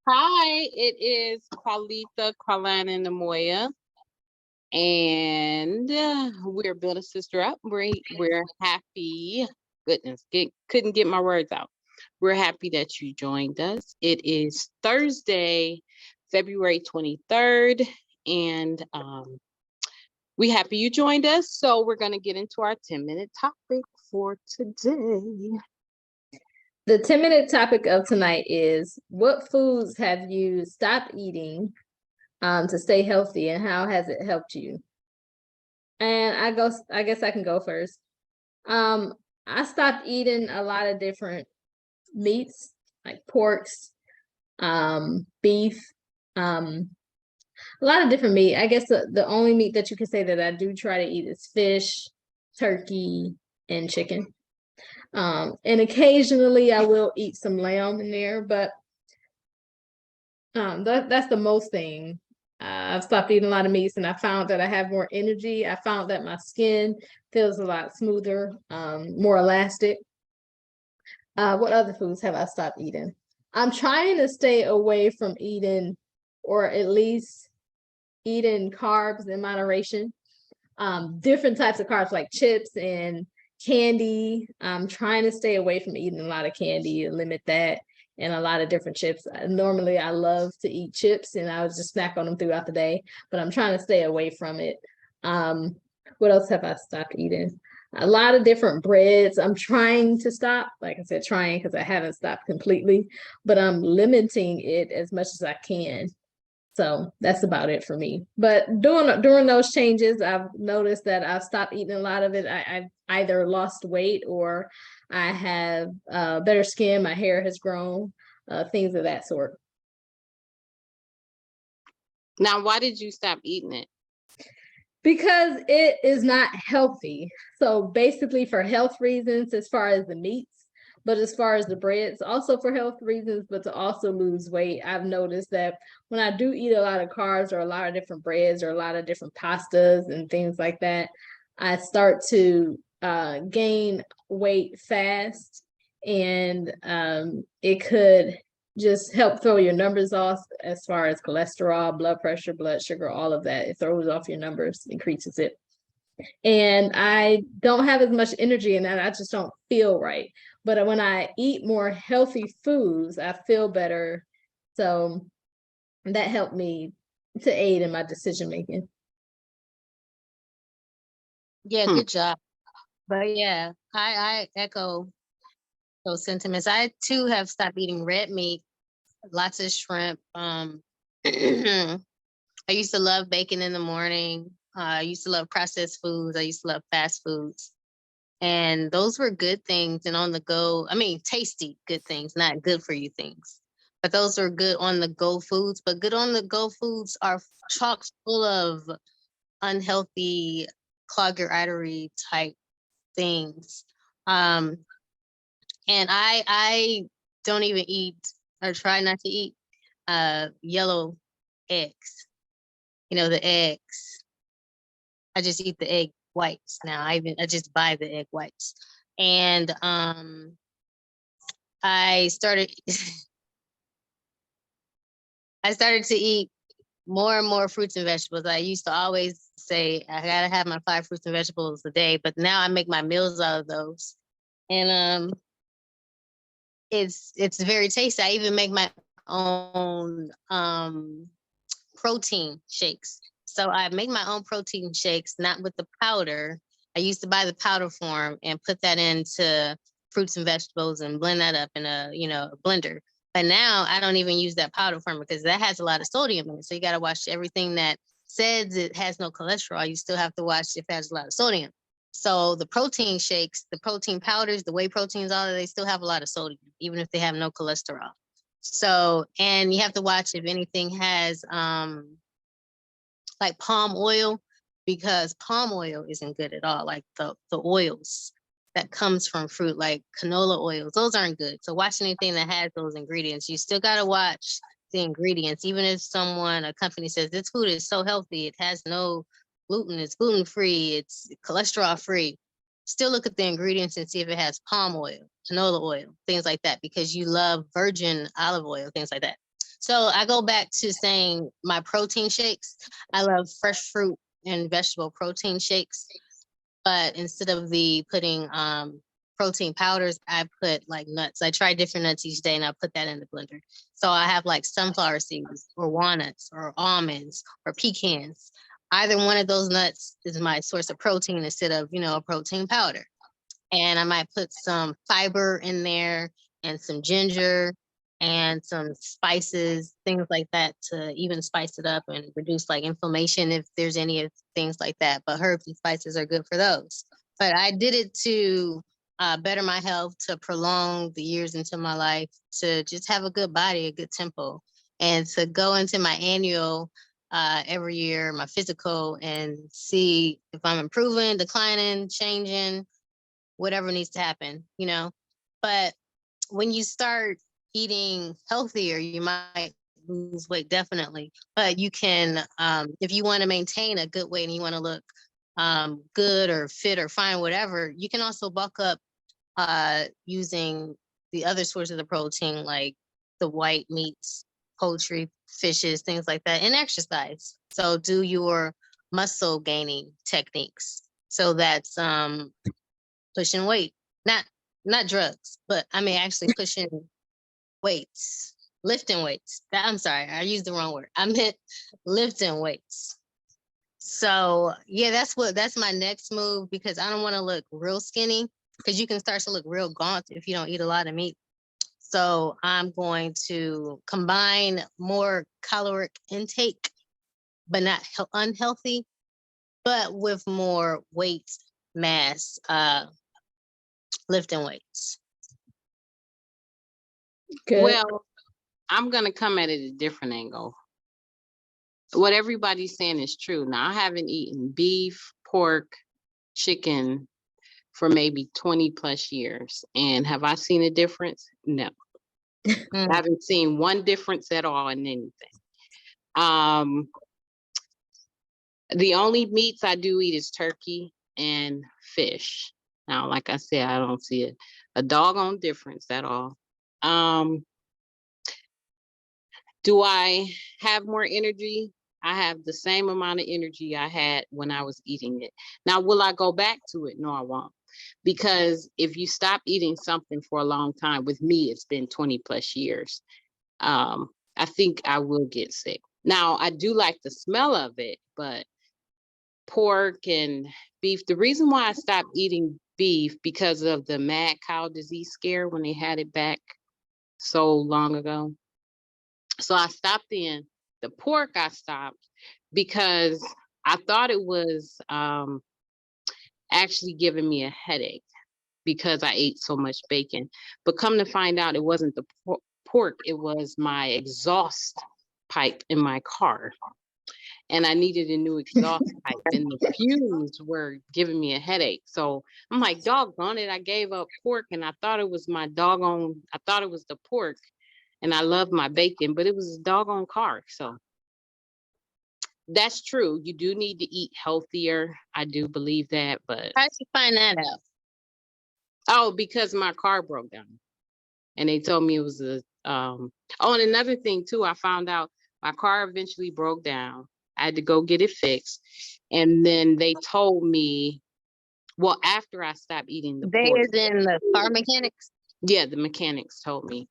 Hi, it is Qualita, Carlina, and Namoya, and we're building sister up. We're happy. Goodness, couldn't get my words out. We're happy that you joined us. It is Thursday, February 23rd, and we happy you joined us. So we're gonna get into our 10-minute topic for today. The 10-minute topic of tonight is, what foods have you stopped eating to stay healthy, and how has it helped you? And I guess I can go first. I stopped eating a lot of different meats, like porks, beef, a lot of different meat. I guess the only meat that you can say that I do try to eat is fish, turkey, and chicken. And occasionally I will eat some lamb in there, but that's the most thing. I've stopped eating a lot of meats, and I found that I have more energy. I found that my skin feels a lot smoother, more elastic. What other foods have I stopped eating? I'm trying to stay away from eating, or at least eating carbs in moderation. Different types of carbs like chips and candy. I'm trying to stay away from eating a lot of candy and limit that, and a lot of different chips. Normally I love to eat chips and I would just snack on them throughout the day, but I'm trying to stay away from it. What else have I stopped eating? A lot of different breads. I'm trying to stop, like I said, trying, because I haven't stopped completely, but I'm limiting it as much as I can. So that's about it for me. But during those changes, I've noticed that I've stopped eating a lot of it. I've either lost weight, or I have better skin. My hair has grown, things of that sort. Now, why did you stop eating it? Because it is not healthy. So basically for health reasons, as far as the meats, but as far as the breads, also for health reasons, but to also lose weight. I've noticed that when I do eat a lot of carbs, or a lot of different breads, or a lot of different pastas and things like that, I start to gain weight fast, and it could just help throw your numbers off as far as cholesterol, blood pressure, blood sugar, all of that. It throws off your numbers, increases it. And I don't have as much energy in that. I just don't feel right. But when I eat more healthy foods, I feel better. So that helped me to aid in my decision making. Yeah, good job. But yeah, I echo those sentiments. I too have stopped eating red meat, lots of shrimp. I used to love bacon in the morning. I used to love processed foods. I used to love fast foods. And those were good things and on the go. I mean, tasty good things, not good for you things. But those are good on the go foods. But good on the go foods are chock full of unhealthy, clog your artery type things. And I don't even eat, or try not to eat yellow eggs. You know, the eggs. I just eat the egg whites now. I just buy the egg whites. And I started to eat more and more fruits and vegetables. I used to always say I gotta have my 5 fruits and vegetables a day, but now I make my meals out of those. And it's very tasty. I even make my own protein shakes. So I make my own protein shakes, not with the powder. I used to buy the powder form and put that into fruits and vegetables and blend that up in a blender. But now I don't even use that powder form because that has a lot of sodium in it. So you got to watch everything that says it has no cholesterol. You still have to watch if it has a lot of sodium. So the protein shakes, the protein powders, the whey proteins, all of they still have a lot of sodium, even if they have no cholesterol. So, and you have to watch if anything has like palm oil, because palm oil isn't good at all. Like the oils that comes from fruit, like canola oils, those aren't good. So watch anything that has those ingredients. You still got to watch the ingredients. Even if a company says this food is so healthy, it has no gluten, it's gluten-free, it's cholesterol-free, still look at the ingredients and see if it has palm oil, canola oil, things like that, because you love virgin olive oil, things like that. So I go back to saying my protein shakes. I love fresh fruit and vegetable protein shakes, but instead of the putting protein powders, I put like nuts. I try different nuts each day and I put that in the blender. So I have like sunflower seeds or walnuts or almonds or pecans. Either one of those nuts is my source of protein instead of, a protein powder. And I might put some fiber in there and some ginger and some spices, things like that to even spice it up and reduce like inflammation if there's any of things like that. But herbs and spices are good for those. But I did it to better my health, to prolong the years into my life, to just have a good body, a good tempo, and to go into my annual every year, my physical, and see if I'm improving, declining, changing, whatever needs to happen, But when you start eating healthier, you might lose weight, definitely. But you can, if you want to maintain a good weight and you want to look good or fit or fine, whatever, you can also bulk up using the other sources of the protein, like the white meats, poultry, fishes, things like that, and exercise. So do your muscle gaining techniques. So that's pushing weight, not drugs, but I mean actually pushing weights, lifting weights. I'm sorry, I used the wrong word. I meant lifting weights. So yeah, that's my next move, because I don't want to look real skinny, because you can start to look real gaunt if you don't eat a lot of meat. So I'm going to combine more caloric intake, but not unhealthy, but with more weight mass, lifting weights. Good. Well, I'm going to come at it a different angle. What everybody's saying is true. Now, I haven't eaten beef, pork, chicken for maybe 20 plus years. And have I seen a difference? No. I haven't seen one difference at all in anything. The only meats I do eat is turkey and fish. Now, like I said, I don't see a doggone difference at all. Do I have more energy? I have the same amount of energy I had when I was eating it. Now, will I go back to it? No, I won't. Because if you stop eating something for a long time, with me, it's been 20 plus years. I think I will get sick. Now, I do like the smell of it, but pork and beef, the reason why I stopped eating beef because of the mad cow disease scare when they had it back so long ago. So I stopped then. The pork I stopped because I thought it was actually giving me a headache because I ate so much bacon. But come to find out, it wasn't the pork, it was my exhaust pipe in my car. And I needed a new exhaust pipe, and the fumes were giving me a headache. So I'm like, doggone it, I gave up pork, and I thought it was I thought it was the pork, and I love my bacon, but it was a doggone car. So that's true. You do need to eat healthier. I do believe that, but How did you find that out? because my car broke down, and they told me it was and another thing too, I found out my car eventually broke down. I had to go get it fixed, and then they told me, well, after I stopped eating the They pork, is in the car mechanics. yeah, the mechanics told me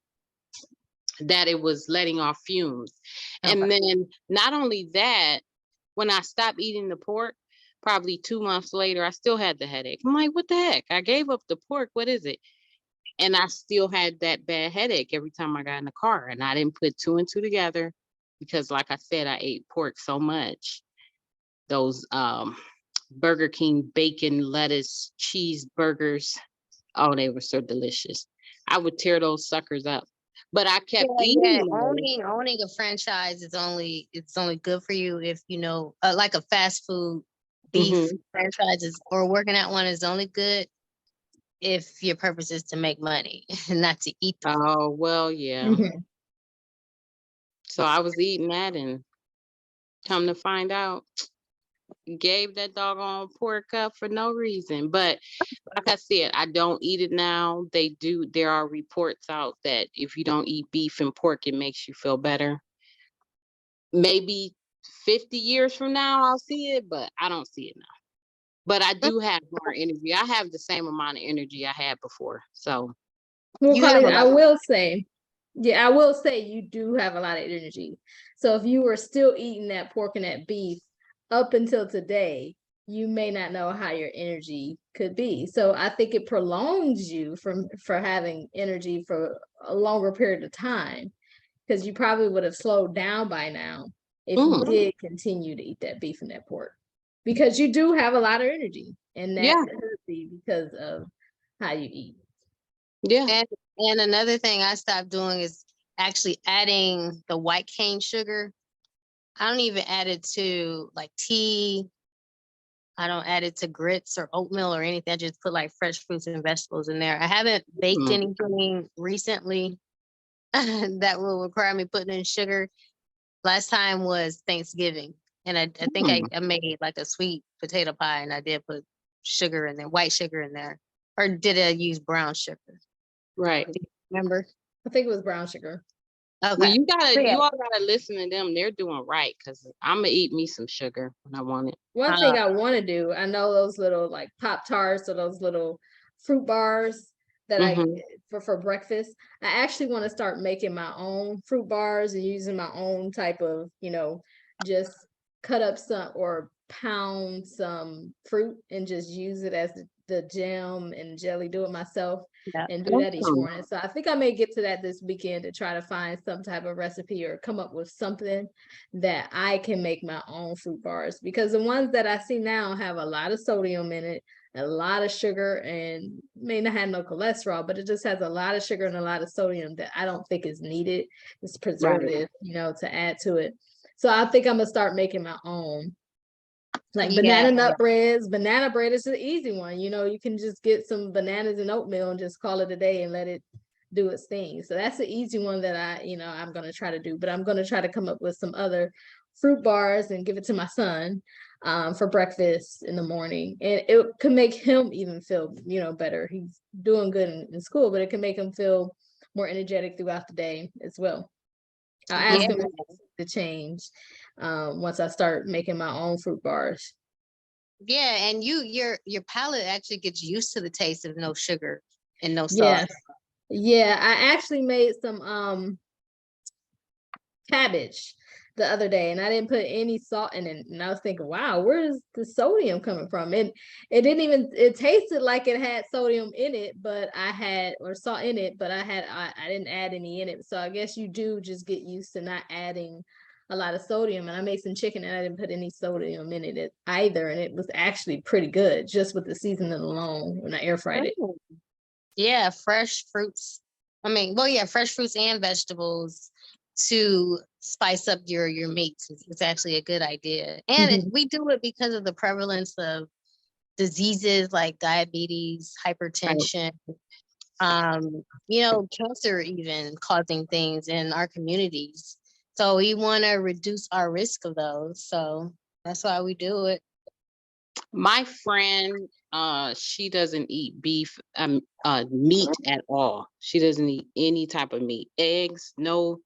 that it was letting off fumes. Okay. And then not only that, when I stopped eating the pork, probably 2 months later, I still had the headache. I'm like, what the heck? I gave up the pork. What is it? And I still had that bad headache every time I got in the car. And I didn't put two and two together because, like I said, I ate pork so much. Those Burger King bacon, lettuce, cheeseburgers. Oh, they were so delicious. I would tear those suckers up. But I kept eating those. Owning a franchise is it's only good for you if like a fast food beef Mhm. franchises, or working at one is only good if your purpose is to make money and not to eat them. Oh, well, yeah. Mhm. So I was eating that, and come to find out, gave that doggone pork up for no reason. But like I said, I don't eat it now. There are reports out that if you don't eat beef and pork, it makes you feel better. Maybe 50 years from now, I'll see it, but I don't see it now. But I do have more energy. I have the same amount of energy I had before. So Well, You have Carly, a I lot. will say, yeah, I will say you do have a lot of energy. So if you were still eating that pork and that beef up until today, you may not know how your energy could be. So I think it prolongs you for having energy for a longer period of time, because you probably would have slowed down by now if you mm, did continue to eat that beef and that pork, because you do have a lot of energy, and that yeah, could be because of how you eat. yeah. And another thing I stopped doing is actually adding the white cane sugar. I don't even add it to like tea. I don't add it to grits or oatmeal or anything. I just put like fresh fruits and vegetables in there. I haven't baked Mm, anything recently that will require me putting in sugar. Last time was Thanksgiving. And I think mm, I made like a sweet potato pie and I did put sugar in there, white sugar in there. Or did I use brown sugar? right. Do you remember? I think it was brown sugar. Well, Okay. So yeah, you all gotta listen to them. They're doing right, because I'm gonna eat me some sugar when I want it. One thing I want to do, I know those little like Pop Tarts or those little fruit bars that Hmm. for breakfast. I actually want to start making my own fruit bars and using my own type of, just cut up some or pound some fruit and just use it as the jam and jelly, do it myself yeah. and do that each Awesome. morning. So I think I may get to that this weekend to try to find some type of recipe or come up with something that I can make my own fruit bars, because the ones that I see now have a lot of sodium in it, a lot of sugar, and may not have no cholesterol, but it just has a lot of sugar and a lot of sodium that I don't think is needed. It's preservative, to add to it. So I think I'm gonna start making my own. Like Yeah. banana nut breads. Banana bread is an easy one. You can just get some bananas and oatmeal and just call it a day and let it do its thing. So that's an easy one that I'm gonna try to do. But I'm gonna try to come up with some other fruit bars and give it to my son for breakfast in the morning. And it could make him even feel, better. He's doing good in school, but it can make him feel more energetic throughout the day as well. I'll ask Yeah. him to change once I start making my own fruit bars. Yeah. And your palate actually gets used to the taste of no sugar and no salt. Yes. Yeah, I actually made some cabbage the other day and I didn't put any salt in it. And I was thinking, wow, where is the sodium coming from? And it tasted like it had sodium in it, but or salt in it, but I didn't add any in it. So I guess you do just get used to not adding a lot of sodium. And I made some chicken and I didn't put any sodium in it either. And it was actually pretty good just with the seasoning alone when I air fried it. Oh. Yeah, fresh fruits. Fresh fruits and vegetables to spice up your meats is actually a good idea. And we do it because of the prevalence of diseases like diabetes, Right. hypertension, cancer even causing things in our communities. So we want to reduce our risk of those. So that's why we do it. My friend, she doesn't eat meat at all. She doesn't eat any type of meat. Eggs, no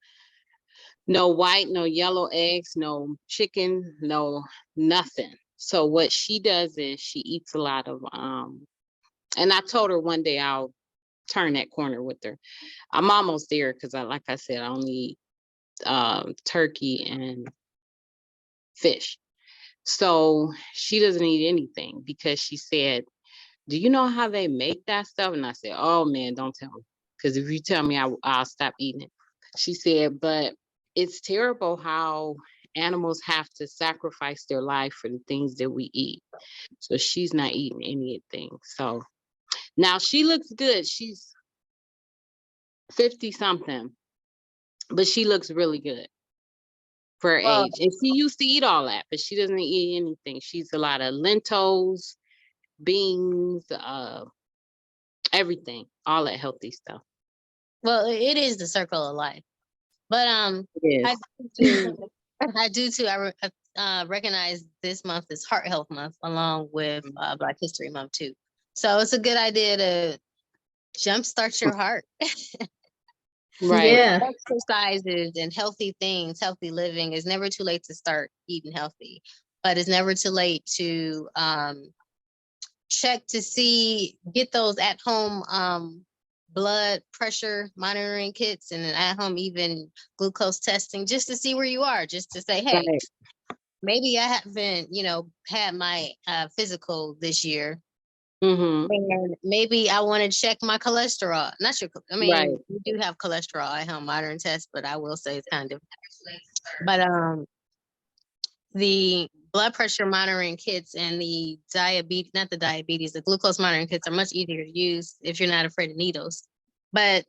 white, no yellow eggs, no chicken, no nothing. So what she does is she eats a lot of and I told her one day I'll turn that corner with her. I'm almost there, because like I said, I only eat turkey and fish. So she doesn't eat anything, because she said, do you know how they make that stuff? And I said, oh man, don't tell me. Because if you tell me, I'll stop eating it. She said, but it's terrible how animals have to sacrifice their life for the things that we eat. So she's not eating anything. So now she looks good. She's 50 something, but she looks really good for her Well, age. And she used to eat all that, but she doesn't eat anything. She eats a lot of lentils, beans, everything, all that healthy stuff. it is the circle of life. But It I is. do too. I do too. recognize this month is Heart Health Month, along with Black History Month too. So it's a good idea to jumpstart your heart. Right. Yeah, Exercises and healthy things, healthy living. It's never too late to start eating healthy, but it's never too late to check to see, get those at home blood pressure monitoring kits, and then at home even glucose testing, just to see where you are, just to say, hey, Right. maybe I haven't, had my physical this year. Mm-hmm. And maybe I want to check my cholesterol. Not sure. I mean, Right. we do have cholesterol at home monitoring test, but I will say it's kind of. But the blood pressure monitoring kits and the the glucose monitoring kits are much easier to use if you're not afraid of needles. But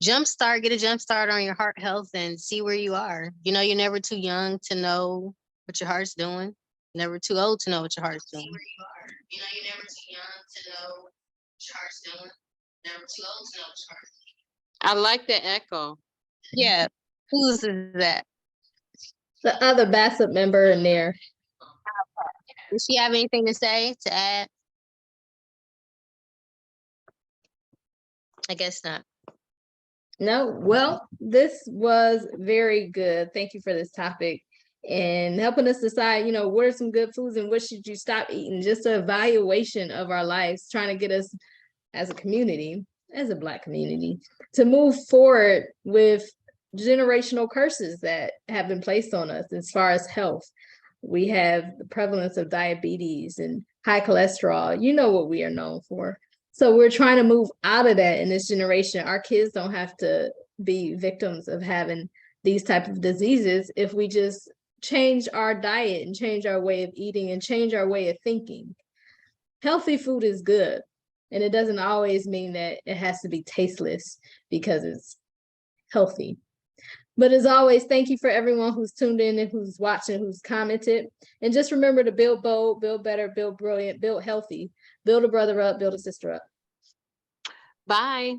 get a jump start on your heart health and see where you are. You're never too young to know what your heart's doing. Never too old to know what your heart's doing. You're never too young to know what your heart's doing. Never too old to know what your heart's doing. I like the echo. Yeah. Whose is that? the other BASSET member in there. Does she have anything to say, to add? I guess not. No, well, this was very good. Thank you for this topic and helping us decide, what are some good foods and what should you stop eating? Just an evaluation of our lives, trying to get us as a community, as a Black community, to move forward with generational curses that have been placed on us as far as health. We have the prevalence of diabetes and high cholesterol. You know what we are known for. So we're trying to move out of that in this generation. Our kids don't have to be victims of having these type of diseases if we just change our diet and change our way of eating and change our way of thinking. Healthy food is good, and it doesn't always mean that it has to be tasteless because it's healthy. But as always, thank you for everyone who's tuned in and who's watching, who's commented. And just remember to build bold, build better, build brilliant, build healthy, build a brother up, build a sister up. Bye.